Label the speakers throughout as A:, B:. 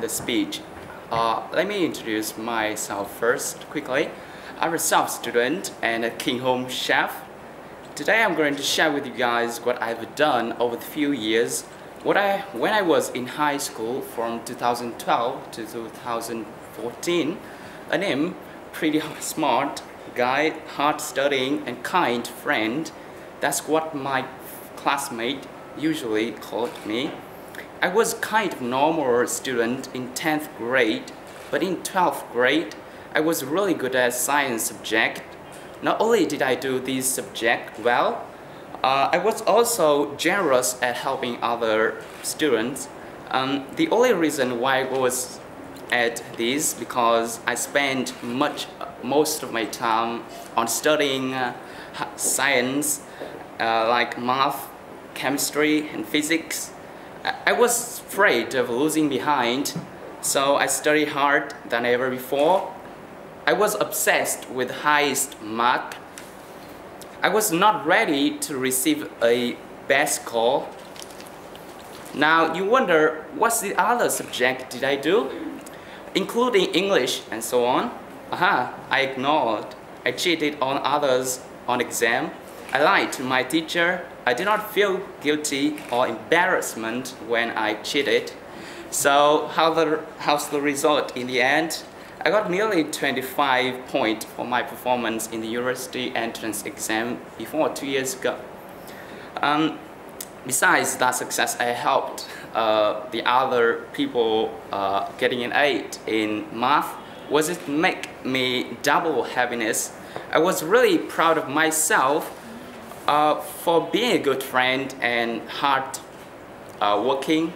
A: the speech. Let me introduce myself first quickly. I'm a South student and a King Home chef. Today I'm going to share with you guys what I've done over the few years. When I was in high school from 2012 to 2014, I am pretty smart guy, hard studying and kind friend. That's what my classmate usually called me. I was kind of normal student in 10th grade, but in 12th grade, I was really good at science subject. Not only did I do this subject well, I was most generous at helping other students. The only reason why I was at this because I spent most of my time on studying science like math, chemistry, and physics. I was afraid of losing behind, so I studied hard than ever before. I was obsessed with highest mark. I was not ready to receive a best score. Now you wonder, what's the other subject did I do? Including English and so on. I ignored. I cheated on others on exam. I lied to my teacher. I did not feel guilty or embarrassment when I cheated. So how's the result in the end? I got nearly 25 points for my performance in the university entrance exam before 2 years ago. Besides that success, I helped the other people getting an 8 in math. Was it make me double happiness? I was really proud of myself for being a good friend and hard working.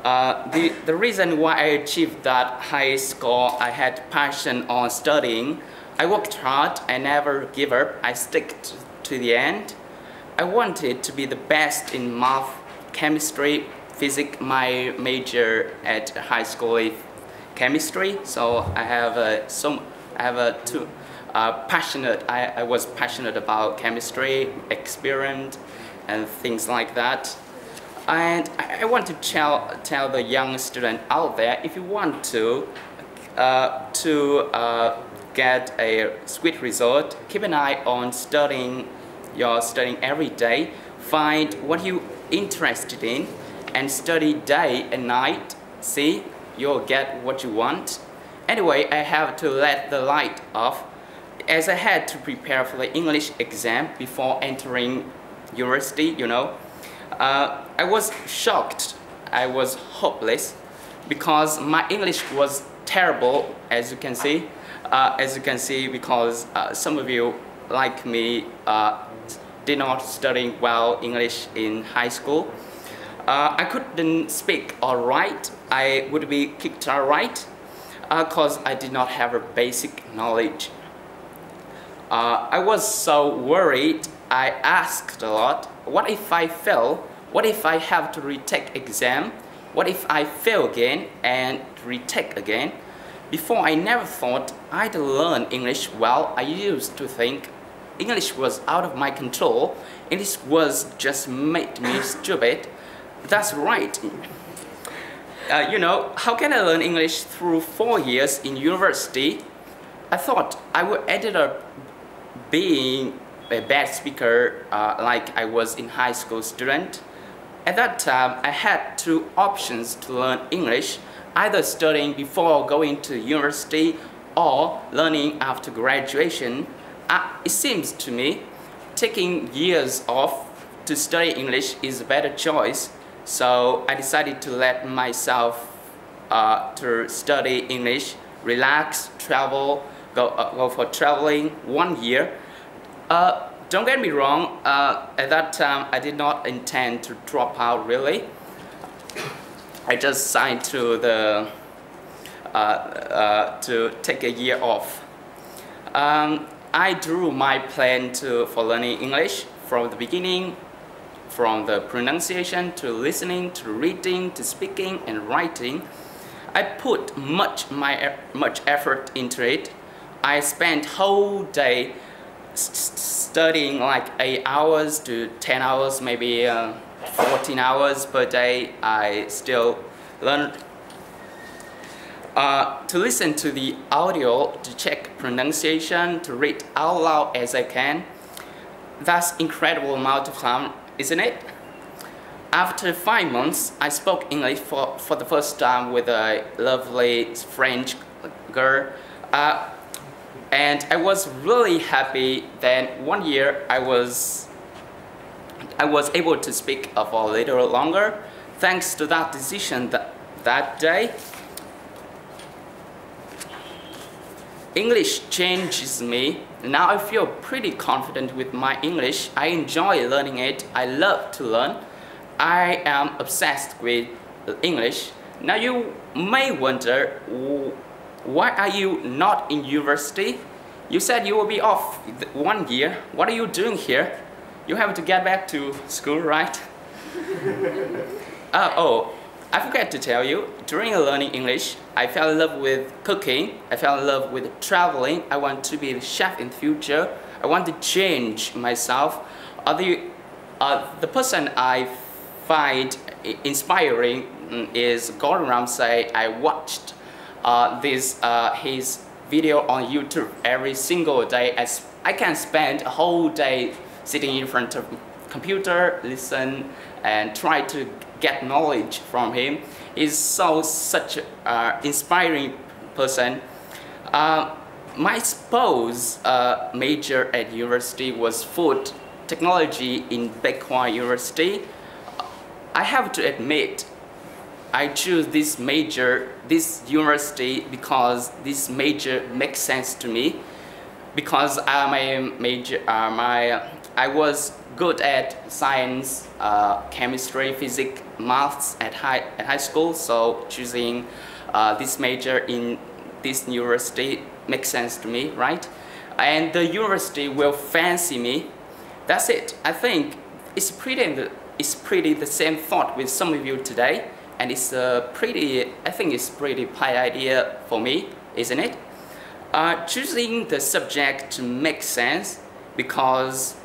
A: The reason why I achieved that high score, I had passion on studying. I worked hard, I never give up, I stick to the end. I wanted to be the best in math, chemistry, physics. My major at high school is chemistry, so I was passionate about chemistry, experiment, and things like that. And I want to tell the young student out there, if you want to get a sweet result, keep an eye on studying. You're studying every day. Find what you're interested in and study day and night. See, you'll get what you want. Anyway, I have to let the light off as I had to prepare for the English exam before entering university, you know. I was shocked, I was hopeless because my English was terrible, as you can see. Because some of you, like me, did not study well English in high school. I couldn't speak or write. I would be kicked out right because I did not have a basic knowledge. I was so worried. I asked a lot, what if I fail? What if I have to retake exam? What if I fail again and retake again? Before, I never thought I'd learn English well. I used to think English was out of my control. English was just made me stupid. That's right. You know, how can I learn English through 4 years in university? I thought I would end up being a bad speaker like I was in high school student. At that time, I had 2 options to learn English, either studying before going to university or learning after graduation. It seems to me taking years off to study English is a better choice, so I decided to let myself to study English, relax, travel, go for traveling 1 year. Don't get me wrong, at that time I did not intend to drop out really. I just signed to take a year off. I drew my plan for learning English from the beginning, from the pronunciation to listening to reading to speaking and writing. I put much effort into it. I spent whole day studying like 8 hours to 10 hours, maybe 14 hours per day. I still learned to listen to the audio, to check pronunciation, to read out loud as I can. That's incredible amount of time, isn't it? After 5 months, I spoke English for the first time with a lovely French girl. And I was really happy. Then 1 year I was able to speak for a little longer. Thanks to that decision that day. English changes me. Now I feel pretty confident with my English. I enjoy learning it. I love to learn. I am obsessed with English. Now you may wonder, why are you not in university? You said you will be off 1 year. What are you doing here? You have to get back to school, right? Oh, I forgot to tell you, during learning English, I fell in love with cooking. I fell in love with traveling. I want to be a chef in the future. I want to change myself. The person I find inspiring is Gordon Ramsay. I watched his video on YouTube every single day. As I can spend a whole day sitting in front of computer, listen, and try to get knowledge from him. He's such an inspiring person. My supposed major at university was food technology in Beckwith University. I have to admit, I choose this university because this major makes sense to me. Because I was good at science, chemistry, physics, maths at high school, so choosing this major in this university makes sense to me, right? And the university will fancy me. That's it. I think it's pretty the same thought with some of you today, and I think it's pretty pie idea for me, isn't it? Choosing the subject to make sense because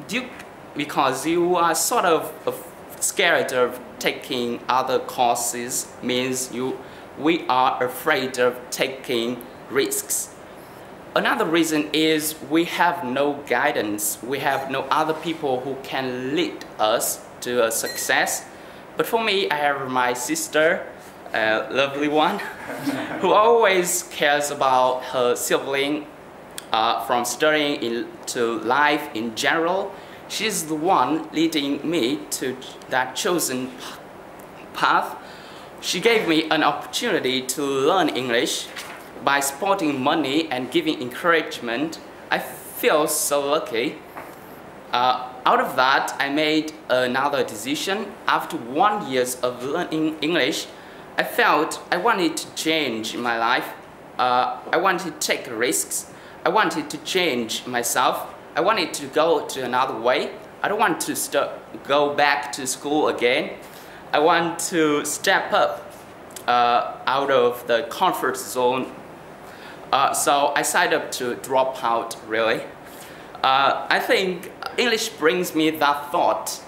A: you are sort of scared of taking other courses, means we are afraid of taking risks. Another reason is we have no guidance. We have no other people who can lead us to a success. But for me, I have my sister, a lovely one, who always cares about her sibling, from studying to life in general. She's the one leading me to that chosen path. She gave me an opportunity to learn English by supporting money and giving encouragement. I feel so lucky. Out of that, I made another decision. After 1 year of learning English, I felt I wanted to change my life. I wanted to take risks. I wanted to change myself. I wanted to go to another way. I don't want to go back to school again. I want to step up out of the comfort zone. So I decided up to drop out, really. I think English brings me that thought.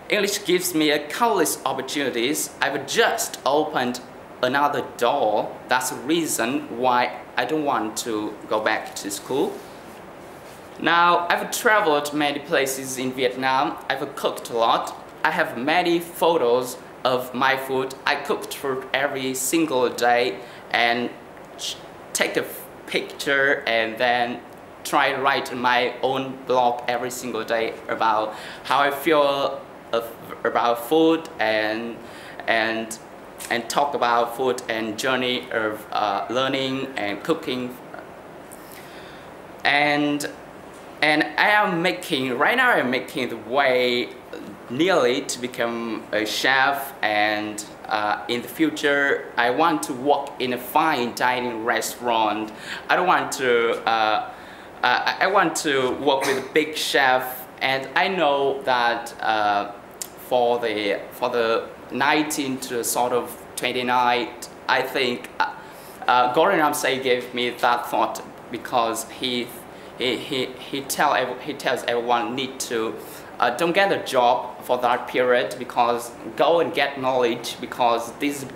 A: English gives me countless opportunities. I've just opened another door. That's the reason why I don't want to go back to school. Now, I've traveled many places in Vietnam. I've cooked a lot. I have many photos of my food. I cooked food every single day and take a picture and then try to write my own blog every single day about how I feel about food and talk about food and journey of learning and cooking. And right now I'm making the way nearly to become a chef, and in the future I want to work in a fine dining restaurant. I don't want to I want to work with a big chef, and I know that for the 19 to sort of 29, I think Gordon Ramsay gave me that thought because he tells everyone need to don't get a job for that period, because go and get knowledge, because this is the